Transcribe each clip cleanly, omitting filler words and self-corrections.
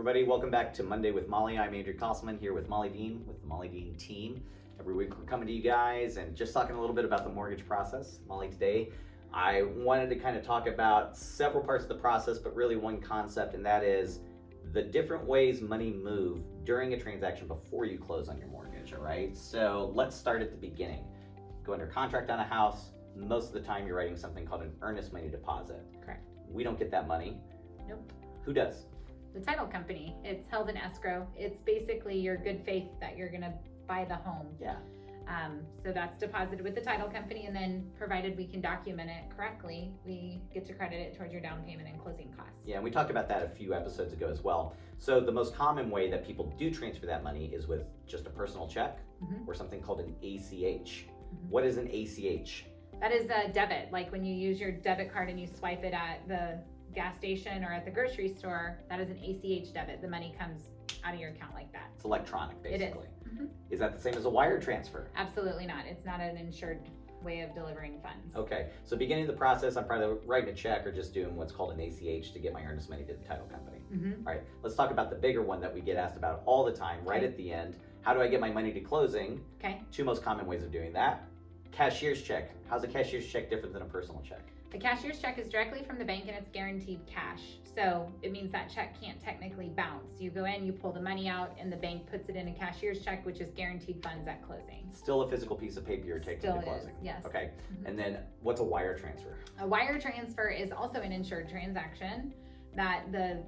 everybody. Welcome back to Monday with Molly. I'm Andrew Kosselman here with Molly Dean with the Molly Dean team. Every week we're coming to you guys and just talking a little bit about the mortgage process. Molly, today I wanted to kind of talk about several parts of the process, but really one concept, and that is the different ways money move during a transaction before you close on your mortgage, all right? So let's start at the beginning. Go under contract on a house. Most of the time you're writing something called an earnest money deposit. Correct. We don't get that money. Nope. Who does? The title company. It's held in escrow. It's basically your good faith that you're gonna buy the home. Yeah. So that's deposited with the title company, and then provided we can document it correctly, we get to credit it towards your down payment and closing costs. Yeah, and we talked about that a few episodes ago as well. So the most common way that people do transfer that money is with just a personal check or something called an ACH. What is an ACH? That is a debit. Like when you use your debit card and you swipe it at the gas station or at the grocery store, that is an ACH debit. The money comes out of your account like that. It's electronic, basically. It is. Is that the same as a wire transfer? Absolutely not. It's not an insured way of delivering funds. Okay, so beginning the process, I'm probably writing a check or just doing what's called an ACH to get my earnest money to the title company. All right, let's talk about the bigger one that we get asked about all the time, right at the end. How do I get my money to closing? Okay. Two most common ways of doing that. Cashier's check. How's a cashier's check different than a personal check? The cashier's check is directly from the bank and it's guaranteed cash. So it means that check can't technically bounce. You go in, you pull the money out, and the bank puts it in a cashier's check, which is guaranteed funds at closing. Still a physical piece of paper you're taking Still to it closing. is, yes. Okay, and then what's a wire transfer? A wire transfer is also an insured transaction that the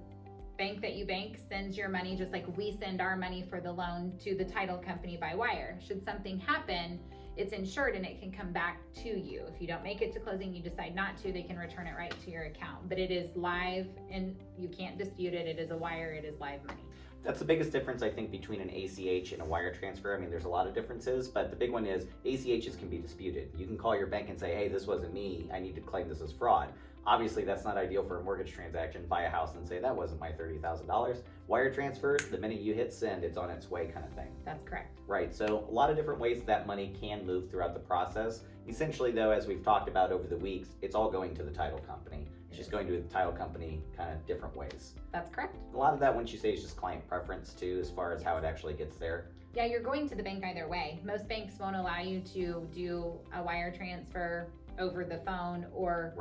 bank that you bank sends your money, just like we send our money for the loan to the title company by wire. Should something happen, it's insured and it can come back to you. If you don't make it to closing, you decide not to, they can return it right to your account. But it is live and you can't dispute it. It is a wire, it is live money. That's the biggest difference, I think, between an ACH and a wire transfer. I mean, there's a lot of differences, but the big one is ACHs can be disputed. You can call your bank and say, hey, this wasn't me. I need to claim this as fraud. Obviously, that's not ideal for a mortgage transaction. Buy a house and say, that wasn't my $30,000. Wire transfer, the minute you hit send, it's on its way kind of thing. That's correct. Right, so a lot of different ways that money can move throughout the process. Essentially, though, as we've talked about over the weeks, it's all going to the title company. It's just going to the title company kind of different ways. That's correct. A lot of that, once you say, is just client preference too, as far as how it actually gets there. Yeah, you're going to the bank either way. Most banks won't allow you to do a wire transfer over the phone or,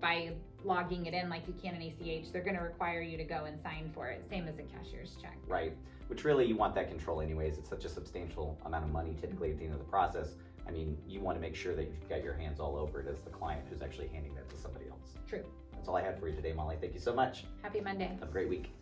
by logging it in like you can an ACH. They're going to require you to go and sign for it, same as a cashier's check. Right, which really you want that control anyways. It's such a substantial amount of money typically at the end of the process. I mean, you want to make sure that you've got your hands all over it as the client who's actually handing that to somebody else. True. That's all I had for you today, Molly. Thank you so much. Happy Monday. Have a great week.